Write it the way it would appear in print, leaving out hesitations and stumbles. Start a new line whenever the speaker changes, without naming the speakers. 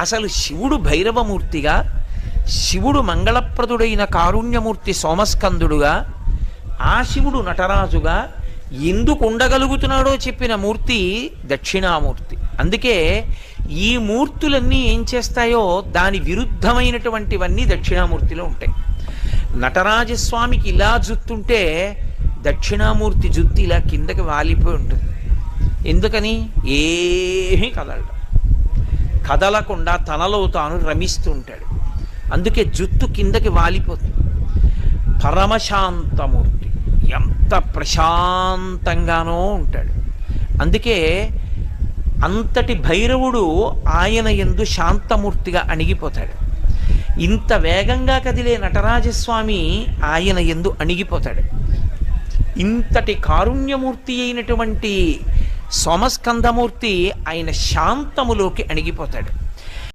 అసలు శివుడు భైరవమూర్తిగా, శివుడు మంగళప్రదుడైన కారుణ్యమూర్తి సోమస్కందుడుగా, ఆ శివుడు నటరాజుగా ఎందుకు ఉండగలుగుతున్నాడో చెప్పిన మూర్తి దక్షిణామూర్తి. అందుకే ఈ మూర్తులన్నీ ఏం చేస్తాయో దాని విరుద్ధమైనటువంటివన్నీ దక్షిణామూర్తిలో ఉంటాయి. నటరాజస్వామికి ఇలా జుత్తుంటే దక్షిణామూర్తి జుత్తు ఇలా కిందకి వాలిపోయి ఉంటుంది. ఎందుకని? ఏమీ కదలకుండా తనలో తాను రమిస్తూ ఉంటాడు. అందుకే జుత్తు కిందకి వాలిపోతుంది. పరమశాంతమూర్తి, ఎంత ప్రశాంతంగానో ఉంటాడు. అందుకే అంతటి భైరవుడు ఆయన యందు శాంతమూర్తిగా అణిగిపోతాడు. ఇంత వేగంగా కదిలే నటరాజస్వామి ఆయన యందు అణిగిపోతాడు. ఇంతటి కారుణ్యమూర్తి అయినటువంటి సోమస్కందమూర్తి ఆయన శాంతములోకి అణిగిపోతాడు.